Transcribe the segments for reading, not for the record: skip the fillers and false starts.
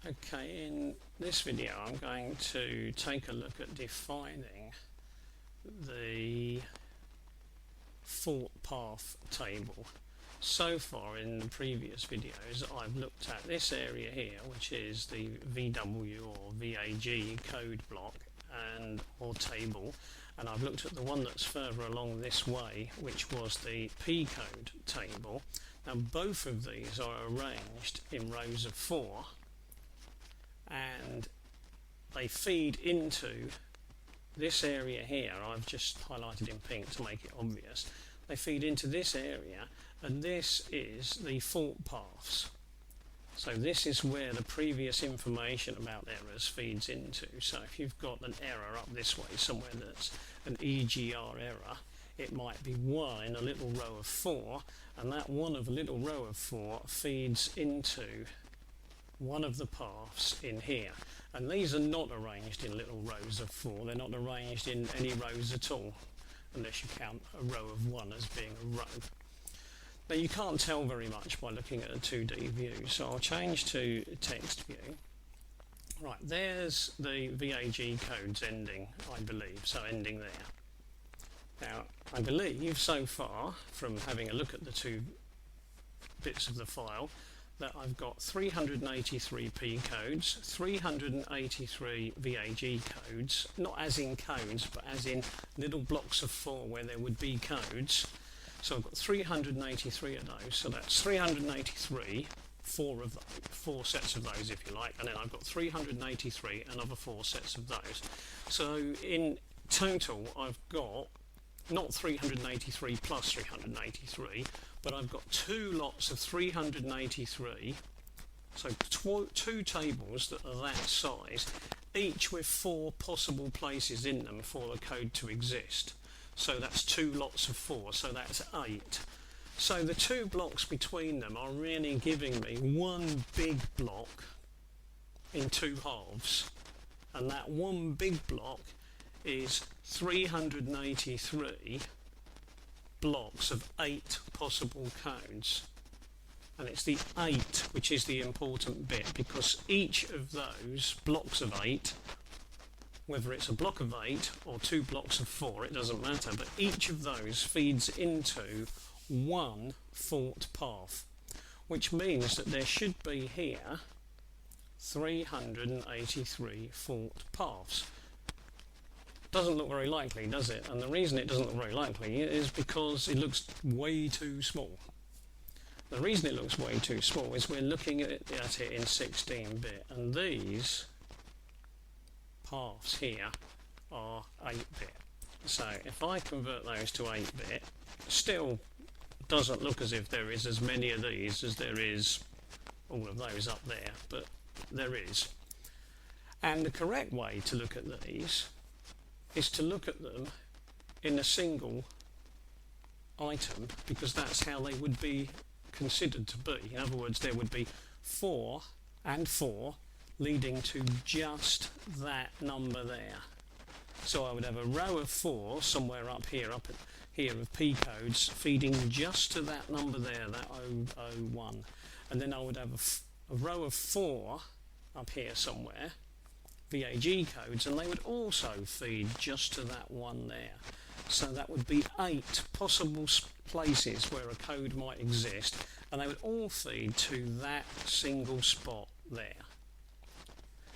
Okay, in this video I'm going to take a look at defining the fault path table. So far in the previous videos I've looked at this area here, which is the VW or VAG code block or table, and I've looked at the one that's further along this way, which was the P code table. Now both of these are arranged in rows of 4, and they feed into this area here. I've just highlighted in pink to make it obvious. They feed into this area, and this is the fault paths. So this is where the previous information about errors feeds into. So if you've got an error up this way somewhere that's an EGR error, it might be 1 in a little row of 4, and that one of a little row of 4 feeds into one of the paths in here. And these are not arranged in little rows of 4, they're not arranged in any rows at all, unless you count a row of 1 as being a row. Now you can't tell very much by looking at a 2D view, so I'll change to text view. Right, there's the VAG codes ending, I believe, so ending there. Now I believe so far, from having a look at the two bits of the file, that I've got 383 P codes, 383 VAG codes, not as in codes, but as in little blocks of 4 where there would be codes. So I've got 383 of those, so that's 383, 4 sets of those if you like, and then I've got 383 another 4 sets of those. So in total I've got not 383 plus 383, but I've got 2 lots of 383, so two tables that are that size, each with 4 possible places in them for the code to exist. So that's 2 lots of 4, so that's 8. So the 2 blocks between them are really giving me one big block in 2 halves, and that one big block is 383 blocks of 8 possible codes, and it's the 8 which is the important bit, because each of those blocks of 8, whether it's a block of 8 or 2 blocks of 4, it doesn't matter, but each of those feeds into one fault path, which means that there should be here 383 fault paths. Doesn't look very likely, does it? And the reason it doesn't look very likely is because it looks way too small. The reason it looks way too small is we're looking at it in 16-bit, and these paths here are 8-bit. So if I convert those to 8-bit, still doesn't look as if there is as many of these as there is all of those up there, but there is. And the correct way to look at these is to look at them in a single item, because that's how they would be considered to be. In other words, there would be 4 and 4 leading to just that number there. So I would have a row of 4 somewhere up here of P codes feeding just to that number there, that 001, and then I would have a row of 4 up here somewhere, VAG codes, and they would also feed just to that one there. So that would be 8 possible places where a code might exist, and they would all feed to that single spot there.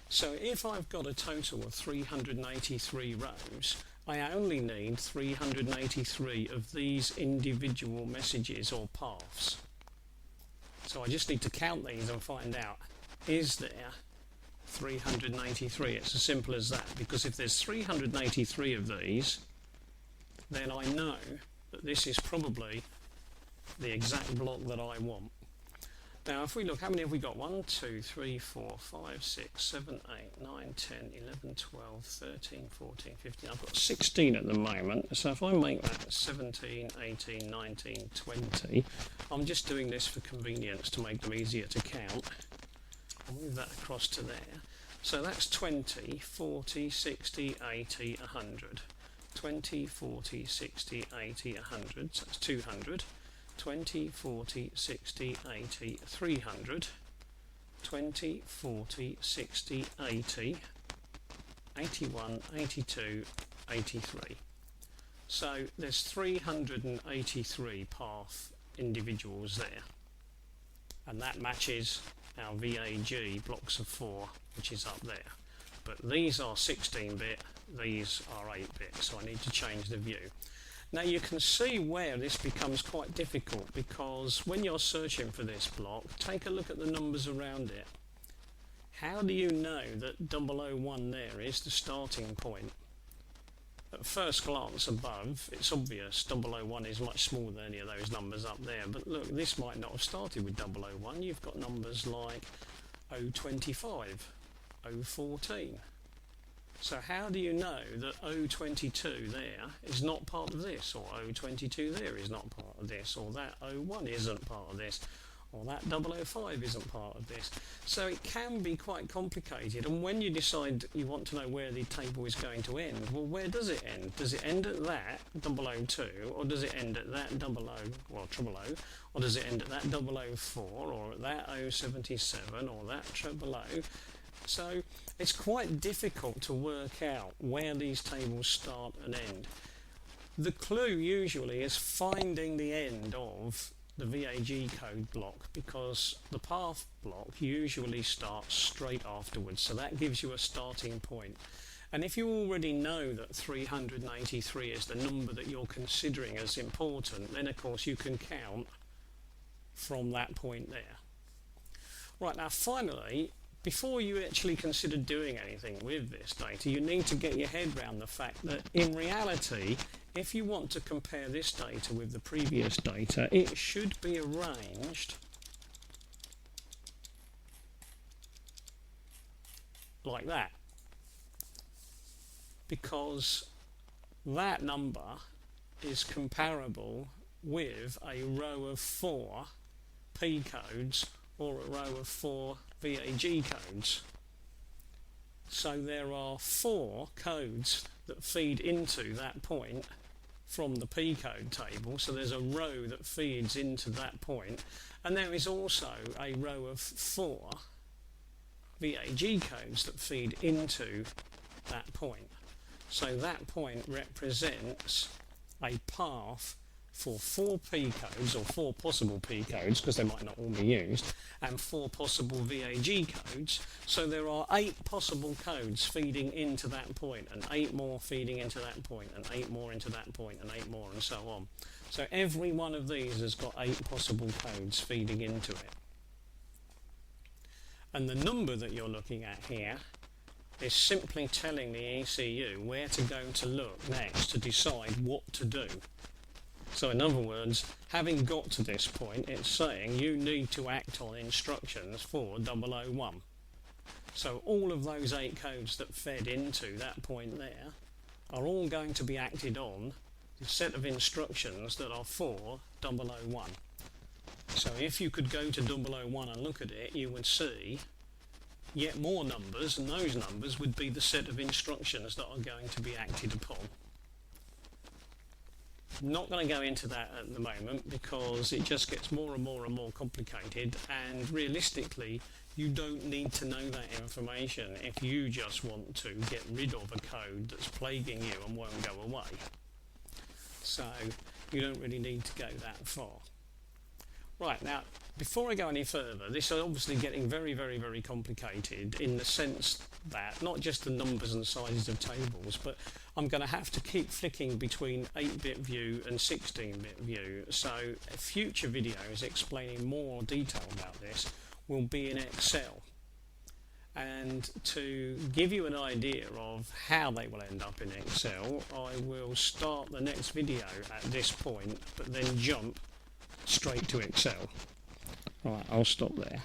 So if I've got a total of 383 rows, I only need 383 of these individual messages or paths. So I just need to count these and find out, is there 383? It's as simple as that, because if there's 383 of these, then I know that this is probably the exact block that I want. Now if we look, how many have we got? 1, 2, 3, 4, 5, 6, 7, 8, 9, 10, 11, 12, 13, 14, 15. I've got 16 at the moment, so if I make that 17, 18, 19, 20, I'm just doing this for convenience to make them easier to count. I'll move that across to there. So that's 20, 40, 60, 80, 100. 20, 40, 60, 80, 100, so that's 200. 20, 40, 60, 80, 300, 20, 40, 60, 80, 81, 82, 83. So there's 383 path individuals there, and that matches our VAG blocks of 4, which is up there. But these are 16-bit, these are 8-bit, so I need to change the view. Now you can see where this becomes quite difficult, because when you're searching for this block, take a look at the numbers around it. How do you know that 001 there is the starting point? At first glance above, it's obvious 001 is much smaller than any of those numbers up there, but look, this might not have started with 001. You've got numbers like 025, 014. So how do you know that 022 there is not part of this, or 022 there is not part of this, or that 01 isn't part of this, or that 005 isn't part of this? So it can be quite complicated, and when you decide you want to know where the table is going to end, well, where does it end? Does it end at that 002, or does it end at that 00, well, 000, or does it end at that 004, or at that 077, or that 000? So it's quite difficult to work out where these tables start and end. The clue usually is finding the end of the VAG code block, because the path block usually starts straight afterwards, so that gives you a starting point. And if you already know that 383 is the number that you're considering as important, then of course you can count from that point there. Right, now finally, before you actually consider doing anything with this data, you need to get your head around the fact that in reality, if you want to compare this data with the previous data, it should be arranged like that, because that number is comparable with a row of 4 P codes or a row of 4 VAG codes. So there are 4 codes that feed into that point from the P code table, so there's a row that feeds into that point, and there is also a row of 4 VAG codes that feed into that point. So that point represents a path for 4 P codes, or 4 possible P codes, because they might not all be used, and 4 possible VAG codes. So there are 8 possible codes feeding into that point, and 8 more feeding into that point, and 8 more into that point, and 8 more, and so on. So every one of these has got 8 possible codes feeding into it. And the number that you're looking at here is simply telling the ECU where to go to look next to decide what to do. So in other words, having got to this point, it's saying you need to act on instructions for 001. So all of those 8 codes that fed into that point there are all going to be acted on the set of instructions that are for 001. So if you could go to 001 and look at it, you would see yet more numbers, and those numbers would be the set of instructions that are going to be acted upon. I'm not going to go into that at the moment, because it just gets more and more and more complicated, and realistically you don't need to know that information if you just want to get rid of a code that's plaguing you and won't go away. So you don't really need to go that far. Right, now before I go any further, this is obviously getting very, very, very complicated, in the sense that not just the numbers and sizes of tables, but I'm going to have to keep flicking between 8-bit view and 16-bit view. So future videos explaining more detail about this will be in Excel. And to give you an idea of how they will end up in Excel, I will start the next video at this point, but then jump straight to Excel. Right, I'll stop there.